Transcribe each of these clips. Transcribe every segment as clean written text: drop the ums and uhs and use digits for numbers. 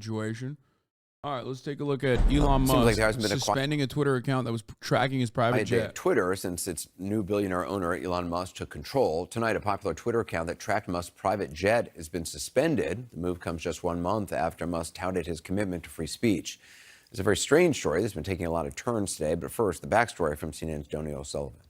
situation. All right, let's take a look at Elon Musk suspending a Twitter account that was tracking his private jet. Twitter, since its new billionaire owner, Elon Musk, took control. Tonight, a popular Twitter account that tracked Musk's private jet has been suspended. The move comes just 1 month after Musk touted his commitment to free speech. It's a very strange story that's been taking a lot of turns today. But first, the backstory from CNN's Donnie O'Sullivan.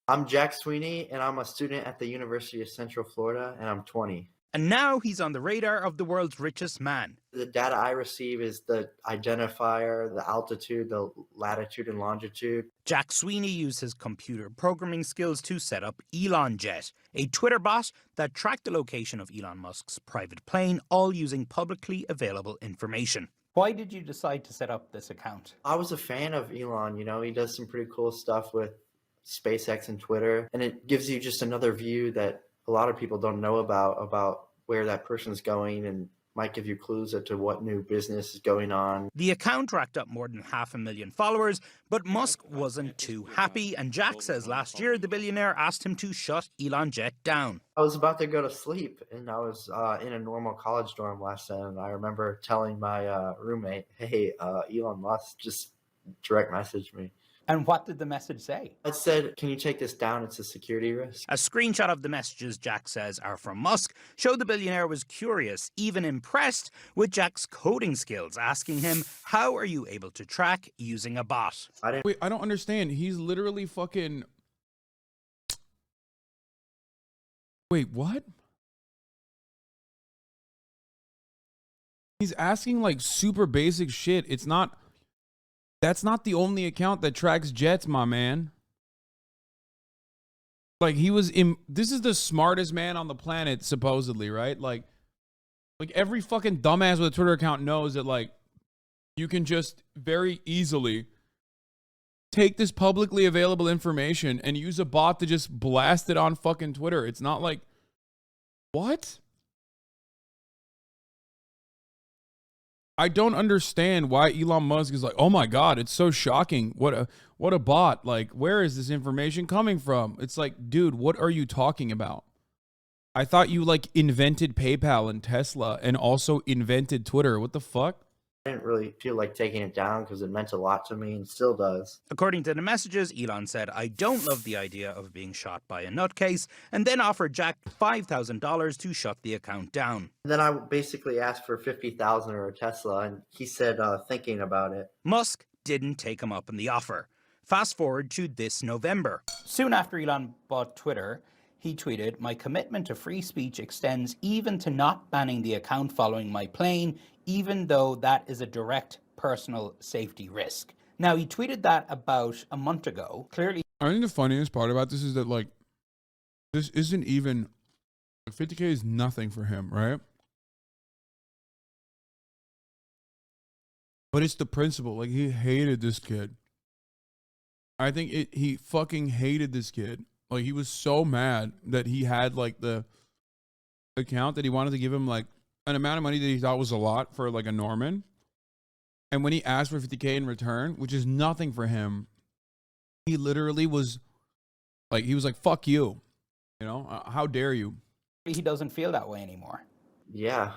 I'm Jack Sweeney, and I'm a student at the University of Central Florida, and I'm 20. And now he's on the radar of the world's richest man. The data I receive is the identifier, the altitude, the latitude and longitude. Jack Sweeney used his computer programming skills to set up ElonJet, a Twitter bot that tracked the location of Elon Musk's private plane, all using publicly available information. Why did you decide to set up this account? I was a fan of Elon. You know, he does some pretty cool stuff with SpaceX and Twitter, and it gives you just another view that a lot of people don't know about where that person's going, and might give you clues as to what new business is going on. The account racked up more than 500,000 followers, but Musk wasn't too happy, and Jack says last year the billionaire asked him to shut ElonJet down. I was about to go to sleep, and I was in a normal college dorm last night, and I remember telling my roommate, hey, Elon Musk just direct messaged me. And what did the message say? It said, can you take this down? It's a security risk. A screenshot of the messages Jack says are from Musk showed the billionaire was curious, even impressed with Jack's coding skills, asking him, how are you able to track using a bot? Wait, I don't understand. He's literally fucking... Wait, what? He's asking like super basic shit. It's not... That's not the only account that tracks jets, my man. Like, he was in... This is the smartest man on the planet, supposedly, right? Like every fucking dumbass with a Twitter account knows that, like, you can just very easily take this publicly available information and use a bot to just blast it on fucking Twitter. It's not like... What? I don't understand why Elon Musk is like, oh my God, it's so shocking. What a bot. Like, where is this information coming from? It's like, dude, what are you talking about? I thought you like invented PayPal and Tesla and also invented Twitter. What the fuck? I didn't really feel like taking it down because it meant a lot to me and still does. According to the messages, Elon said, I don't love the idea of being shot by a nutcase, and then offered Jack $5,000 to shut the account down. Then I basically asked for $50,000 or a Tesla, and he said thinking about it. Musk didn't take him up on the offer. Fast forward to this November. Soon after Elon bought Twitter, he tweeted, my commitment to free speech extends even to not banning the account following my plane, even though that is a direct personal safety risk. Now, he tweeted that about a month ago. Clearly, I think the funniest part about this is that, like, this isn't even... 50K is nothing for him, right? But it's the principle. Like, he hated this kid. I think he fucking hated this kid. Like, he was so mad that he had, like, the account that he wanted to give him, like, an amount of money that he thought was a lot for, like, a Norman. And when he asked for 50K in return, which is nothing for him, he literally was, like, he was like, fuck you. You know, how dare you? he doesn't feel that way anymore. Yeah,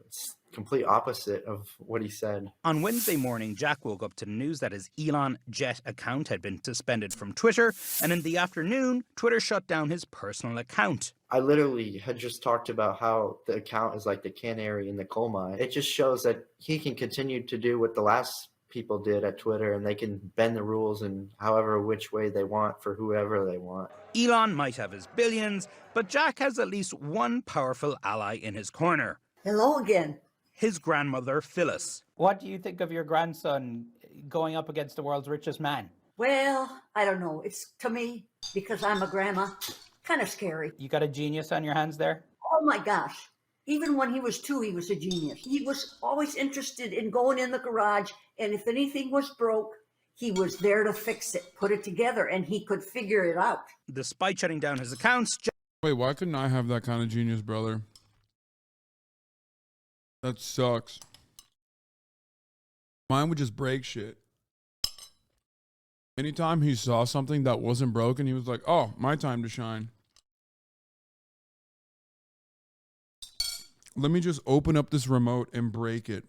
it's complete opposite of what he said. On Wednesday morning, Jack woke up to the news that his ElonJet account had been suspended from Twitter, and in the afternoon, Twitter shut down his personal account. I literally had just talked about how the account is like the canary in the coal mine. It just shows that he can continue to do what the last people did at Twitter, and they can bend the rules in however which way they want for whoever they want. Elon might have his billions, but Jack has at least one powerful ally in his corner. Hello again. His grandmother, Phyllis. What do you think of your grandson going up against the world's richest man? Well, I don't know. It's, to me, because I'm a grandma, kind of scary. You got a genius on your hands there? Oh my gosh. Even when he was 2, he was a genius. He was always interested in going in the garage, and if anything was broke, he was there to fix it, put it together, and he could figure it out. Despite shutting down his accounts, Wait, why couldn't I have that kind of genius, brother? That sucks. Mine would just break shit. Anytime he saw something that wasn't broken, he was like, oh, my time to shine. Let me just open up this remote and break it.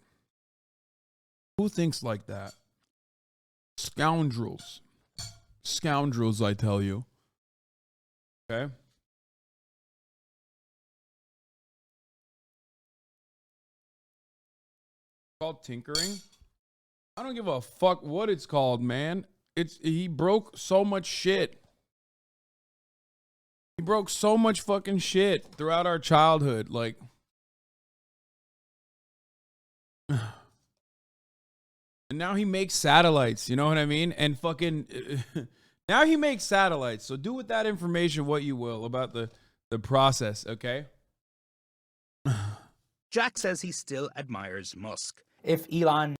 Who thinks like that? Scoundrels. Scoundrels, I tell you. Okay? Called tinkering. I don't give a fuck what it's called, man. He broke so much shit. He broke so much fucking shit throughout our childhood. Like, and now he makes satellites, you know what I mean? And fucking now he makes satellites. So do with that information what you will about the process, okay? Jack says he still admires Musk. If Elon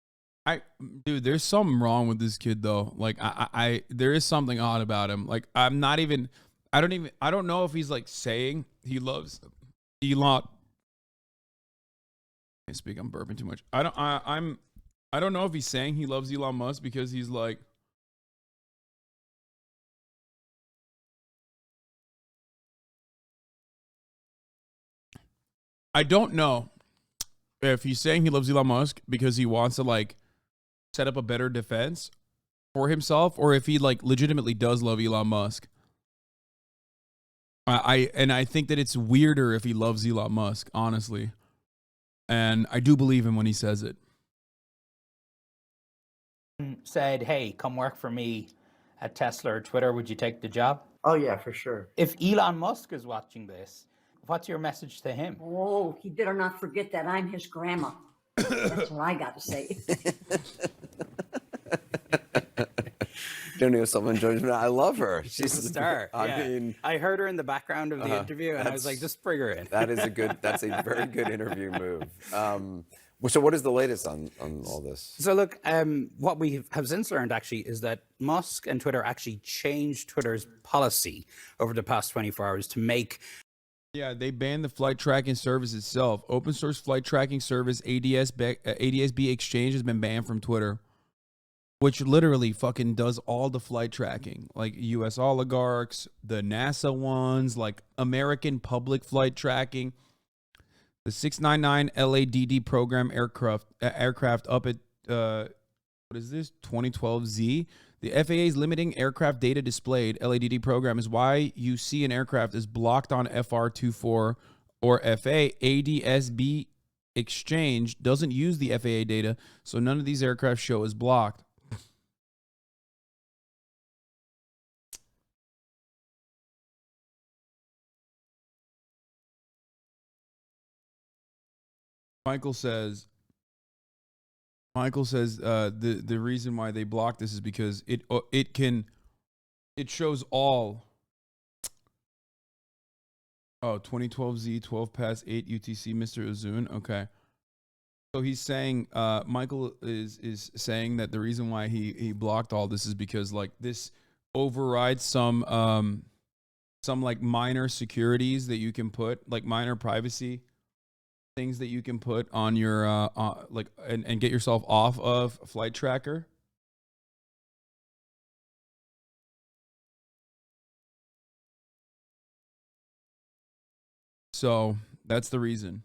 Dude, there's something wrong with this kid though. Like there is something odd about him. Like I don't know if he's like saying he loves Elon. I can't speak, I'm burping too much. I don't know if he's saying he loves Elon Musk because he's like, I don't know if he's saying he loves Elon Musk because he wants to like set up a better defense for himself, or if he like legitimately does love Elon Musk. I think that it's weirder if he loves Elon Musk, honestly. And I do believe him when he says it. said, hey, come work for me at Tesla or Twitter, would you take the job? Oh yeah, for sure. If Elon Musk is watching this, what's your message to him? Oh, he better not forget that I'm his grandma. That's what I got to say. Don't know someone joins me. I love her. She's a star. I Yeah. mean, I heard her in the background of the interview, and I was like, just bring her in. that's a very good interview move. So what is the latest on all this? So look, what we have since learned actually is that Musk and Twitter actually changed Twitter's policy over the past 24 hours to make. Yeah, they banned the flight tracking service itself. Open source flight tracking service ADSB Exchange has been banned from Twitter, which literally fucking does all the flight tracking, like U.S. oligarchs, the NASA ones, like American public flight tracking, the 699 LADD program aircraft up at what is this 2012Z. The FAA's limiting aircraft data displayed LADD program is why you see an aircraft is blocked on FR24 or FA. ADSB Exchange doesn't use the FAA data, so none of these aircraft show as blocked. Michael says the reason why they blocked this is because it shows all 2012Z 12 pass 8 UTC Mr. Ozun. Okay. So he's saying Michael is saying that the reason why he blocked all this is because like this overrides some like minor securities that you can put, like minor privacy things that you can put on your like and get yourself off of flight tracker. So that's the reason.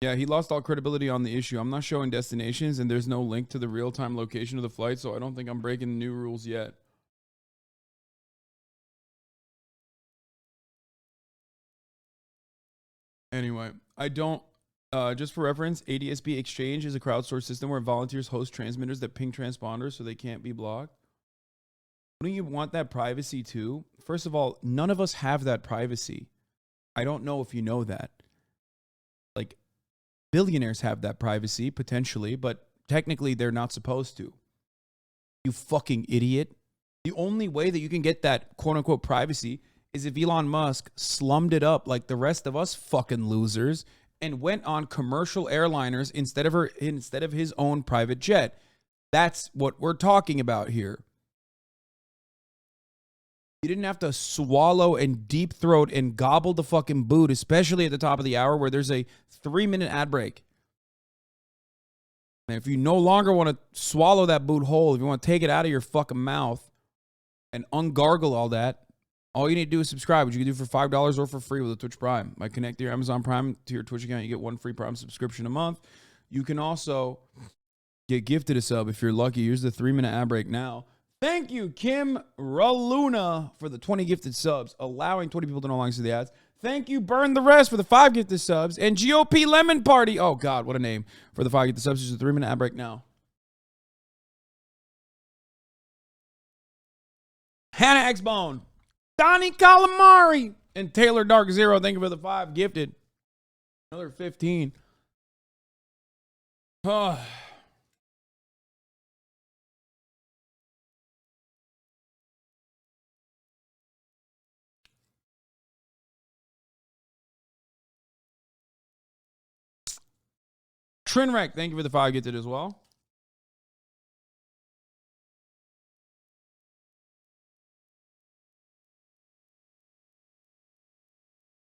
Yeah, he lost all credibility on the issue. I'm not showing destinations and there's no link to the real-time location of the flight, so I don't think I'm breaking the new rules yet. Anyway, I don't, just for reference, ADSB Exchange is a crowdsourced system where volunteers host transmitters that ping transponders so they can't be blocked. Wouldn't you want that privacy too? First of all, none of us have that privacy. I don't know if you know that. Like, billionaires have that privacy, potentially, but technically they're not supposed to. You fucking idiot. The only way that you can get that quote-unquote privacy is if Elon Musk slummed it up like the rest of us fucking losers and went on commercial airliners instead of his own private jet. That's what we're talking about here. You didn't have to swallow and deep throat and gobble the fucking boot, especially at the top of the hour where there's a 3-minute ad break. And if you no longer want to swallow that boot whole, if you want to take it out of your fucking mouth and ungargle all that, All you need to do is subscribe, which you can do for $5 or for free with a Twitch Prime. By connecting your Amazon Prime to your Twitch account, you get 1 free Prime subscription a month. You can also get gifted a sub if you're lucky. Here's the 3-minute ad break now. Thank you, Kim Raluna, for the 20 gifted subs, allowing 20 people to no longer see the ads. Thank you, Burn the Rest, for the 5 gifted subs. And GOP Lemon Party, oh God, what a name, for the 5 gifted subs. Here's a 3-minute ad break now. Hannah X-Bone, Donnie Calamari, and Taylor Dark Zero, thank you for the 5 gifted. Another 15. Oh. Trinwreck, thank you for the 5 gifted as well.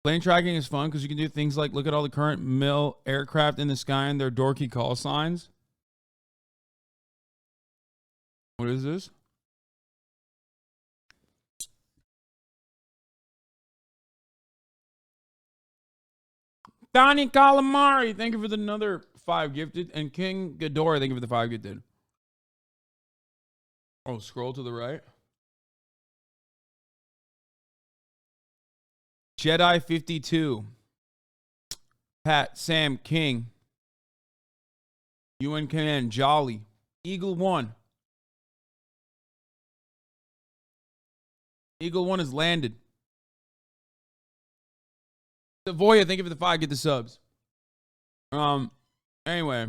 Plane tracking is fun because you can do things like look at all the current mill aircraft in the sky and their dorky call signs. What is this? Donnie Calamari, thank you for another 5 gifted. And King Ghidorah, thank you for the 5 gifted. Oh, scroll to the right. Jedi 52. Pat, Sam, King. UN Command, Jolly. Eagle 1. Eagle 1 has landed. Savoya, thank you for the 5, get the subs. Anyway.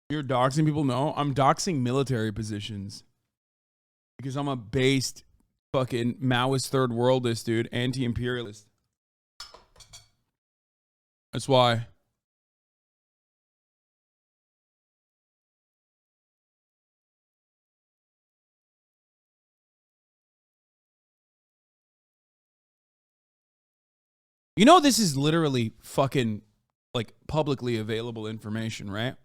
You're doxing people? No, I'm doxing military positions. Because I'm a based fucking Maoist third worldist, dude. Anti-imperialist. That's why. You know, this is literally fucking like publicly available information, right?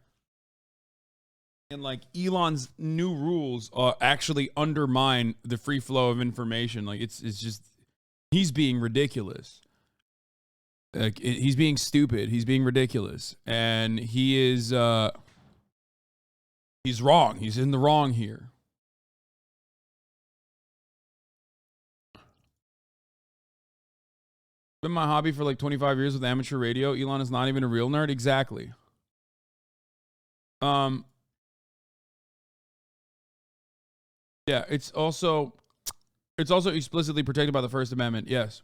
And like Elon's new rules actually undermine the free flow of information. Like it's just, he's being ridiculous. Like he's being stupid. He's being ridiculous. And he is, he's wrong. He's in the wrong here. Been my hobby for like 25 years with amateur radio. Elon is not even a real nerd. Exactly. Yeah, it's also explicitly protected by the First Amendment. Yes.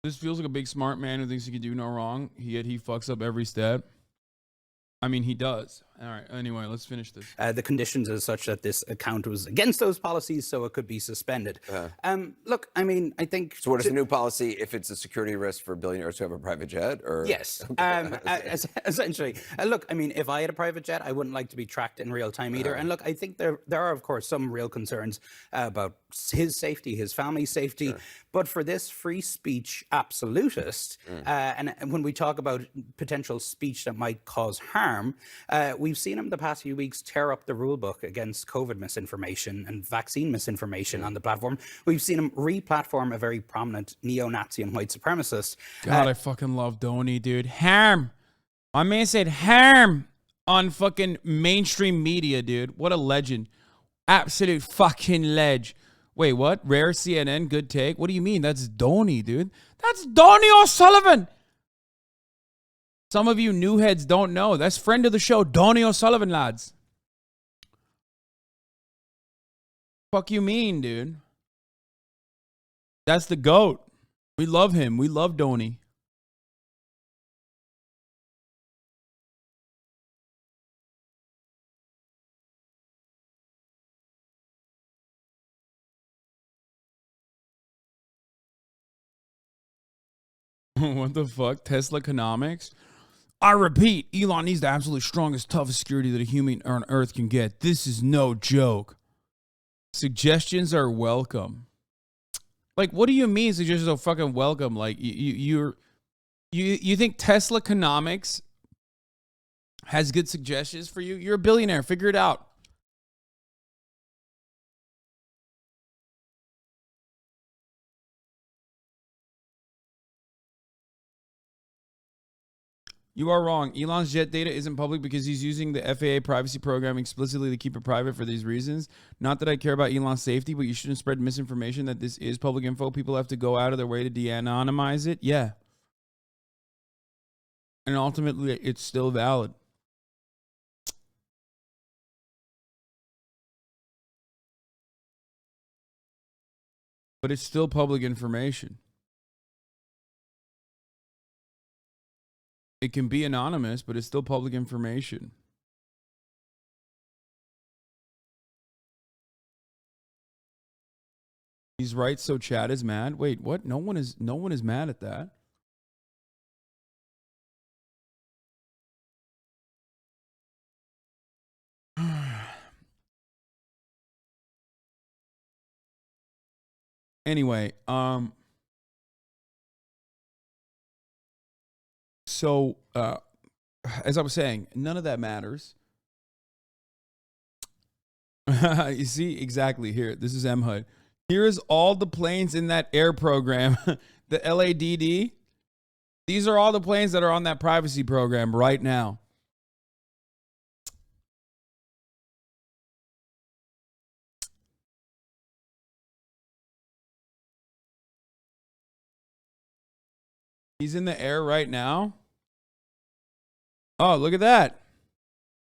This feels like a big smart man who thinks he can do no wrong, yet he fucks up every step. I mean, he does. All right. Anyway, let's finish this. The conditions are such that this account was against those policies, so it could be suspended. Look, I mean, I think... So what is the new policy if it's a security risk for billionaires who have a private jet? Or Yes. Essentially. Look, I mean, if I had a private jet, I wouldn't like to be tracked in real time either. And look, I think there are, of course, some real concerns about his safety, his family's safety. Sure. But for this free speech absolutist, and when we talk about potential speech that might cause harm, we've seen him the past few weeks tear up the rule book against COVID misinformation and vaccine misinformation on the platform. We've seen him re-platform a very prominent neo-Nazi and white supremacist. God, I fucking love Donnie, dude. Harm. My man said harm on fucking mainstream media, dude. What a legend. Absolute fucking ledge. Wait, what? Rare CNN, good take? What do you mean? That's Donnie, dude. That's Donnie O'Sullivan. Some of you new heads don't know. That's friend of the show, Donnie O'Sullivan, lads. Fuck you mean, dude? That's the GOAT. We love him. We love Donnie. What the fuck? Tesla economics? I repeat, Elon needs the absolute strongest, toughest security that a human on Earth can get. This is no joke. Suggestions are welcome. Like, what do you mean suggestions are fucking welcome? Like, you think Tesla Economics has good suggestions for you? You're a billionaire. Figure it out. You are wrong. Elon's jet data isn't public because he's using the FAA privacy program explicitly to keep it private for these reasons. Not that I care about Elon's safety, but you shouldn't spread misinformation that this is public info. People have to go out of their way to de-anonymize it. Yeah. And ultimately, it's still valid. But it's still public information. It can be anonymous, but it's still public information. He's right, so Chad is mad. Wait, what? No one is mad at that. Anyway, so as I was saying, none of that matters. You see, exactly here. This is MHUD. Here's all the planes in that air program, the LADD. These are all the planes that are on that privacy program right now. He's in the air right now. Oh, look at that.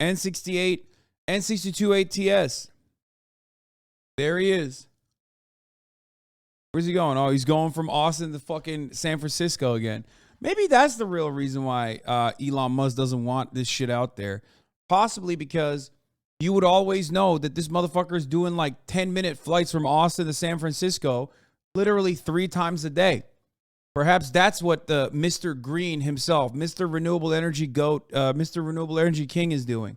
N68, N62 ATS. There he is. Where's he going? Oh, he's going from Austin to fucking San Francisco again. Maybe that's the real reason why Elon Musk doesn't want this shit out there. Possibly because you would always know that this motherfucker is doing like 10-minute flights from Austin to San Francisco literally 3 times a day. Perhaps that's what the Mr. Green himself, Mr. Renewable Energy Goat, Mr. Renewable Energy King is doing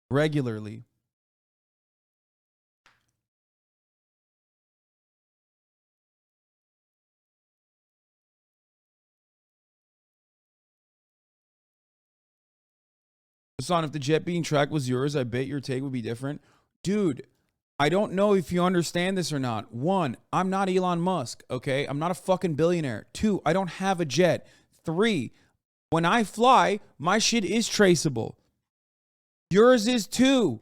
regularly. Hasan, if the jet being tracked was yours, I bet your take would be different. Dude, I don't know if you understand this or not. 1, I'm not Elon Musk, okay? I'm not a fucking billionaire. 2, I don't have a jet. 3, when I fly, my shit is traceable. Yours is too.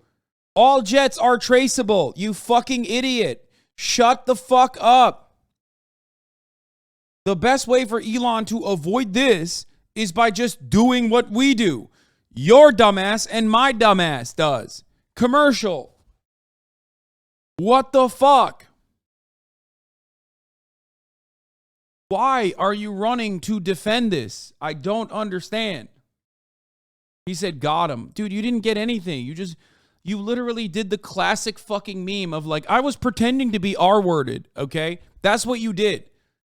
All jets are traceable, you fucking idiot. Shut the fuck up. The best way for Elon to avoid this is by just doing what we do. Your dumbass and my dumbass does. Commercial. What the fuck? Why are you running to defend this? I don't understand. He said, got him. Dude, you didn't get anything. You literally did the classic fucking meme of like, I was pretending to be R-worded, okay? That's what you did.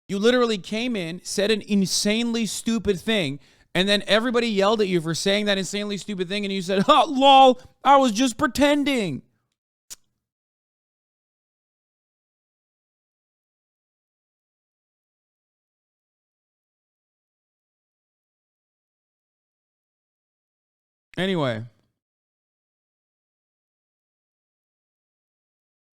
You literally came in, said an insanely stupid thing, and then everybody yelled at you for saying that insanely stupid thing, and you said, oh, lol, I was just pretending. Anyway.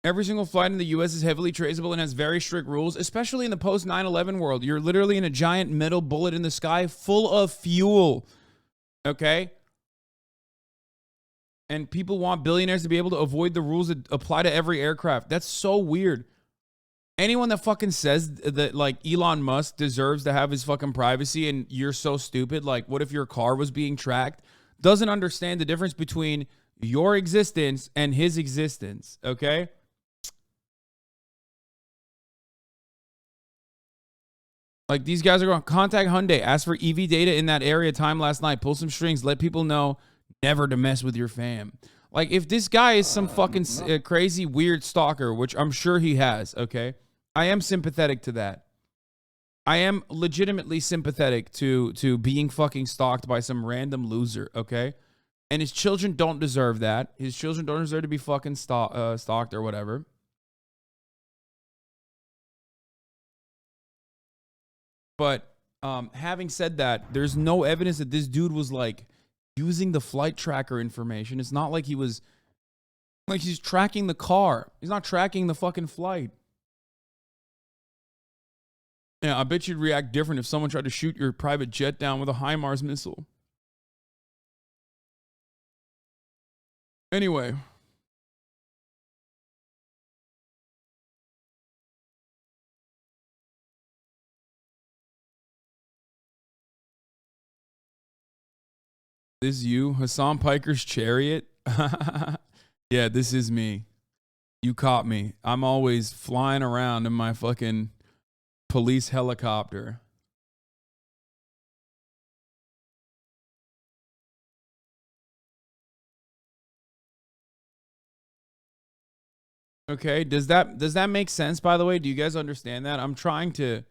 Every single flight in the U.S. is heavily traceable and has very strict rules, especially in the post-9/11 world. You're literally in a giant metal bullet in the sky full of fuel, okay? And people want billionaires to be able to avoid the rules that apply to every aircraft. That's so weird. Anyone that fucking says that, like, Elon Musk deserves to have his fucking privacy and you're so stupid, like, what if your car was being tracked, doesn't understand the difference between your existence and his existence, okay? Like, these guys are going, contact Hyundai, ask for EV data in that area time last night, pull some strings, let people know never to mess with your fam. Like, if this guy is some fucking crazy, weird stalker, which I'm sure he has, okay? I am sympathetic to that. I am legitimately sympathetic to being fucking stalked by some random loser, okay? And his children don't deserve that. His children don't deserve to be fucking stalked or whatever. But having said that, there's no evidence that this dude was like using the flight tracker information. It's not like he was like he's tracking the car. He's not tracking the fucking flight. Yeah, I bet you'd react different if someone tried to shoot your private jet down with a HIMARS missile. Anyway. This is you? Hasan Piker's chariot? Yeah, this is me. You caught me. I'm always flying around in my fucking police helicopter. Okay, does that make sense, by the way? Do you guys understand that? I'm trying to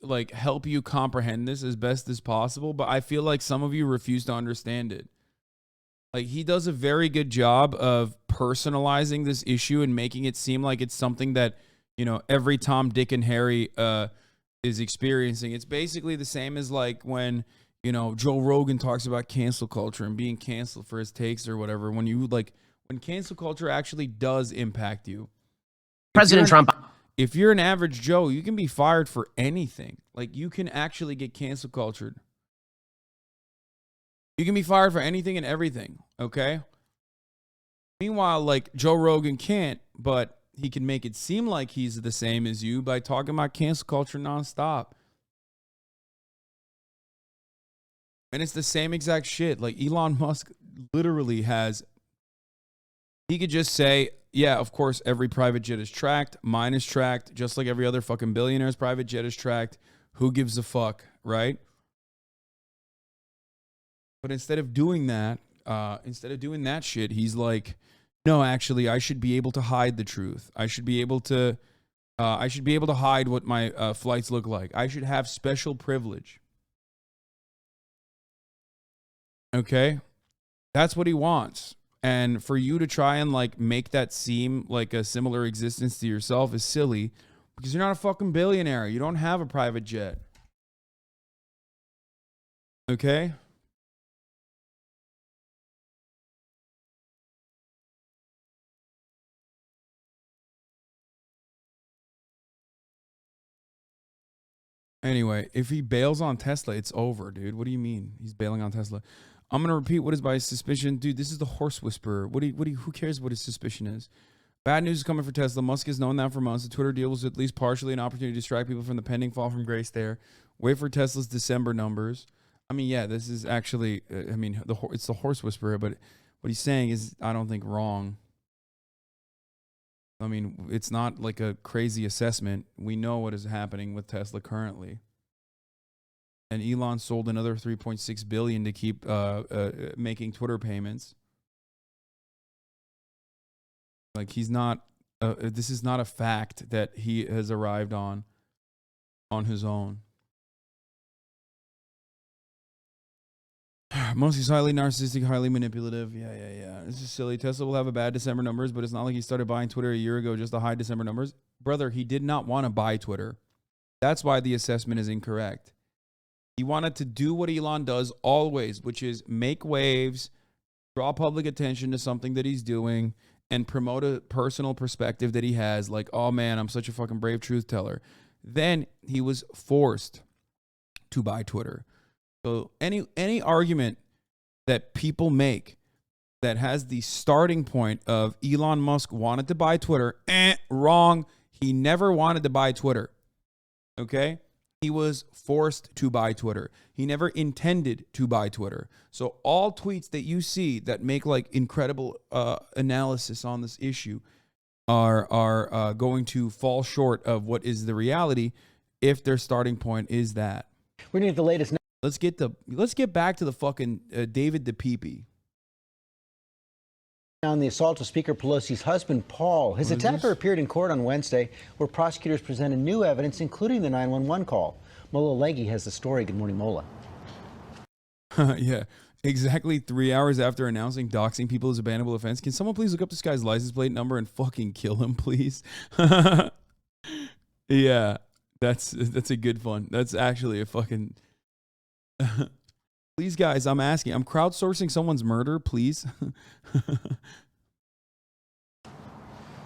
like help you comprehend this as best as possible, but I feel like some of you refuse to understand it. Like, he does a very good job of personalizing this issue and making it seem like it's something that, you know, every Tom, Dick, and Harry is experiencing. It's basically the same as like when, you know, Joe Rogan talks about cancel culture and being canceled for his takes or whatever. When cancel culture actually does impact you. President Trump. If you're an average Joe, you can be fired for anything. Like, you can actually get cancel cultured. You can be fired for anything and everything, okay? Meanwhile, like, Joe Rogan can't, but he can make it seem like he's the same as you by talking about cancel culture nonstop. And it's the same exact shit. Like, Elon Musk literally has... He could just say, yeah, of course, every private jet is tracked. Mine is tracked, just like every other fucking billionaire's private jet is tracked. Who gives a fuck, right? But instead of doing that shit, he's like, no, actually, I should be able to hide the truth. I should be able to hide what my flights look like. I should have special privilege. Okay? That's what he wants. And for you to try and like make that seem like a similar existence to yourself is silly because you're not a fucking billionaire. You don't have a private jet. Okay? Anyway, if he bails on Tesla, it's over, dude. What do you mean? He's bailing on Tesla. I'm going to repeat what is by suspicion. Dude, this is the horse whisperer. Who cares what his suspicion is? Bad news is coming for Tesla. Musk has known that for months. The Twitter deal was at least partially an opportunity to distract people from the pending fall from grace there. Wait for Tesla's December numbers. I mean, yeah, this is actually, it's the horse whisperer, but what he's saying is, I don't think, wrong. I mean, it's not like a crazy assessment. We know what is happening with Tesla currently. And Elon sold another $3.6 billion to keep making Twitter payments. Like, he's not. This is not a fact that he has arrived on his own. Mostly highly narcissistic, highly manipulative. Yeah. This is silly. Tesla will have a bad December numbers, but it's not like he started buying Twitter a year ago just to hide December numbers. Brother, he did not want to buy Twitter. That's why the assessment is incorrect. He wanted to do what Elon does always, which is make waves, draw public attention to something that he's doing, and promote a personal perspective that he has, like, oh man, I'm such a fucking brave truth teller. Then he was forced to buy Twitter. So any argument that people make that has the starting point of Elon Musk wanted to buy Twitter, wrong. He never wanted to buy Twitter. Okay? He was forced to buy Twitter. He never intended to buy Twitter. So all tweets that you see that make like incredible analysis on this issue are going to fall short of what is the reality if their starting point is that. We need the latest. Let's get back to the fucking David the Peepee. On the assault of Speaker Pelosi's husband, Paul. His attacker appeared in court on Wednesday, where prosecutors presented new evidence, including the 911 call. Mola Legge has the story. Good morning, Mola. Yeah, exactly 3 hours after announcing doxing people is a bannable offense. Can someone please look up this guy's license plate number and fucking kill him, please? Yeah, That's a good one. That's actually a fucking. Please, guys, I'm asking. I'm crowdsourcing someone's murder, please.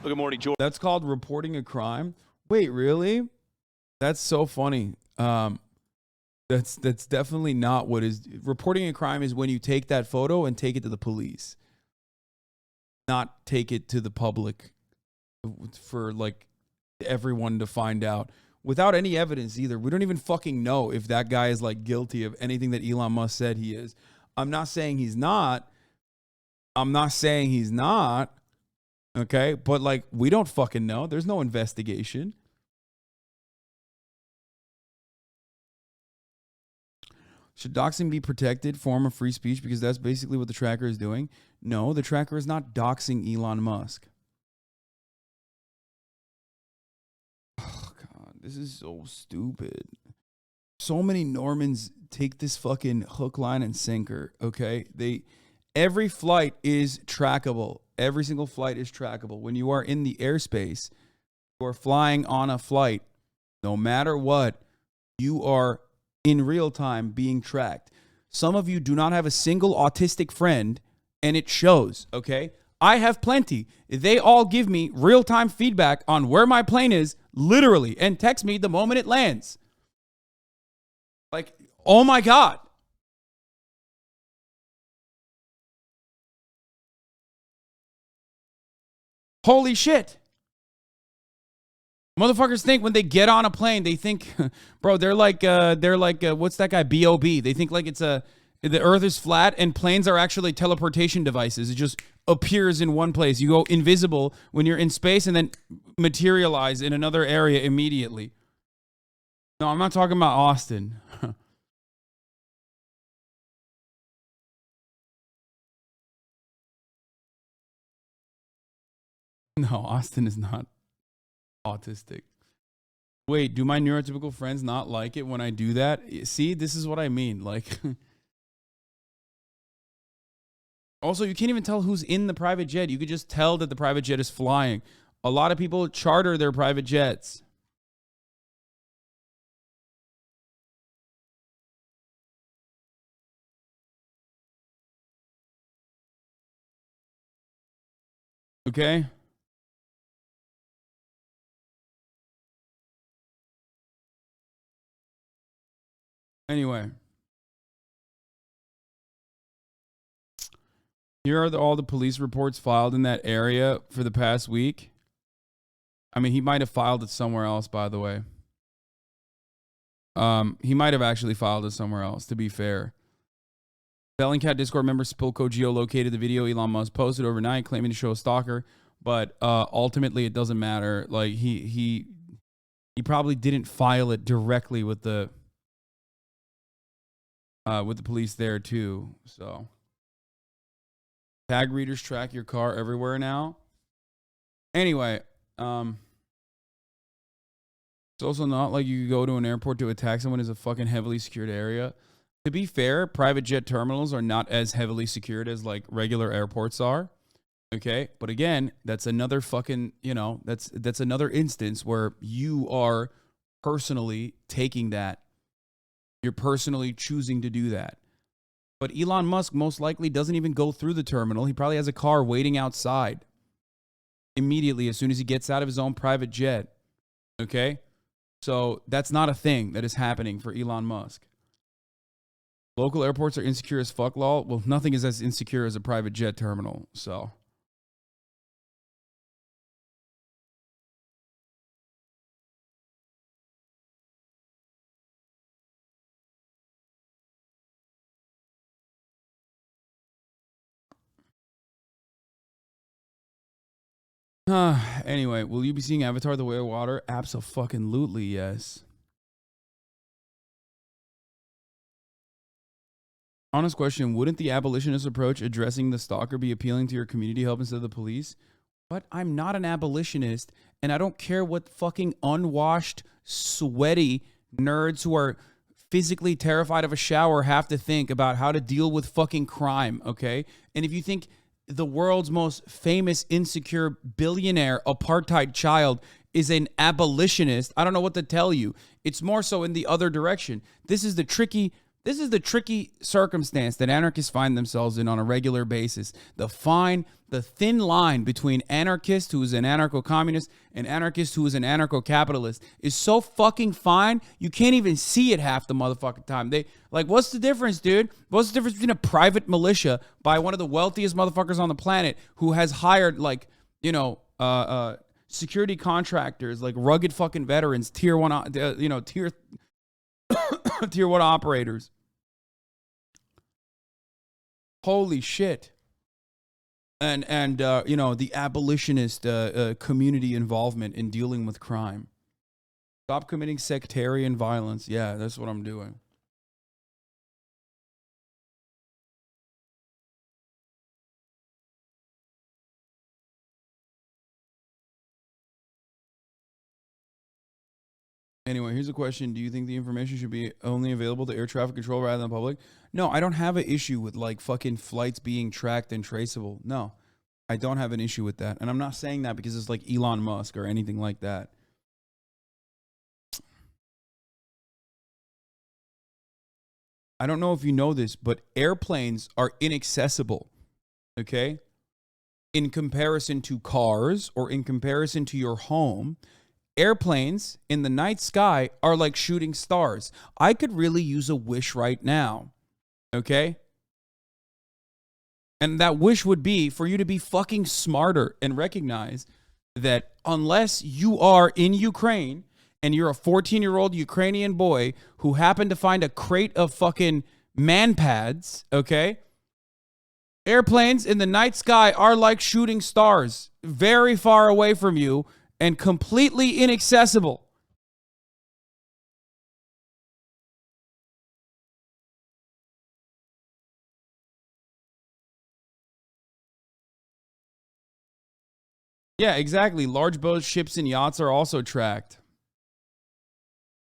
Good morning, George. That's called reporting a crime. Wait, really? That's so funny. That's definitely not what is reporting a crime. Is when you take that photo and take it to the police, not take it to the public for like everyone to find out without any evidence either. We don't even fucking know if that guy is like guilty of anything that Elon Musk said he is. I'm not saying he's not. Okay, but like we don't fucking know. There's no investigation. Should doxing be protected form of free speech because that's basically what the tracker is doing? No, the tracker is not doxing Elon Musk. Oh God, this is so stupid. So many Normans take this fucking hook, line, and sinker. Okay, every flight is trackable. Every single flight is trackable. When you are in the airspace, you are flying on a flight. No matter what, you are in real time being tracked. Some of you do not have a single autistic friend, and it shows, okay? I have plenty. They all give me real-time feedback on where my plane is, literally, and text me the moment it lands. Like, oh my God. Holy shit. Motherfuckers think when they get on a plane, they think, bro, they're like, what's that guy, B.O.B.? They think like the earth is flat and planes are actually teleportation devices. It just appears in one place. You go invisible when you're in space and then materialize in another area immediately. No, I'm not talking about Austin. No, Austin is not autistic. Wait, do my neurotypical friends not like it when I do that? See, this is what I mean. Like, also, you can't even tell who's in the private jet. You could just tell that the private jet is flying. A lot of people charter their private jets. Okay? Anyway, here are all the police reports filed in that area for the past week. I mean, he might have filed it somewhere else, by the way. He might have actually filed it somewhere else, to be fair. Bellingcat Discord member Spilko geolocated the video Elon Musk posted overnight, claiming to show a stalker, but ultimately it doesn't matter. Like he probably didn't file it directly with the police there too. So tag readers track your car everywhere now. Anyway, it's also not like you go to an airport to attack someone as a fucking heavily secured area. To be fair, private jet terminals are not as heavily secured as like regular airports are. Okay, but again, that's another fucking, that's another instance where you are personally taking that. You're personally choosing to do that. But Elon Musk most likely doesn't even go through the terminal. He probably has a car waiting outside immediately as soon as he gets out of his own private jet. Okay? So that's not a thing that is happening for Elon Musk. Local airports are insecure as fuck, lol. Well, nothing is as insecure as a private jet terminal, so. Anyway, will you be seeing Avatar: The Way of Water? Abso-fucking-lutely, yes. Honest question, wouldn't the abolitionist approach addressing the stalker be appealing to your community help instead of the police? But I'm not an abolitionist, and I don't care what fucking unwashed, sweaty nerds who are physically terrified of a shower have to think about how to deal with fucking crime, okay? And if you think the world's most famous insecure billionaire apartheid child is an abolitionist, I don't know what to tell you. It's more so in the other direction. This is the tricky circumstance that anarchists find themselves in on a regular basis. The thin line between anarchist who is an anarcho-communist and anarchist who is an anarcho-capitalist is so fucking fine, you can't even see it half the motherfucking time. What's the difference, dude? What's the difference between a private militia by one of the wealthiest motherfuckers on the planet who has hired, security contractors, like rugged fucking veterans, tier one operators. Holy shit. And the abolitionist community involvement in dealing with crime. Stop committing sectarian violence. Yeah, that's what I'm doing. Anyway, here's a question. Do you think the information should be only available to air traffic control rather than public? No, I don't have an issue with fucking flights being tracked and traceable. No, I don't have an issue with that. And I'm not saying that because it's like Elon Musk or anything like that. I don't know if you know this, but airplanes are inaccessible, okay? In comparison to cars or in comparison to your home. Airplanes in the night sky are like shooting stars. I could really use a wish right now, okay? And that wish would be for you to be fucking smarter and recognize that unless you are in Ukraine and you're a 14-year-old Ukrainian boy who happened to find a crate of fucking man pads, okay? Airplanes in the night sky are like shooting stars, very far away from you, and completely inaccessible. Yeah, exactly. Large boats, ships, and yachts are also tracked.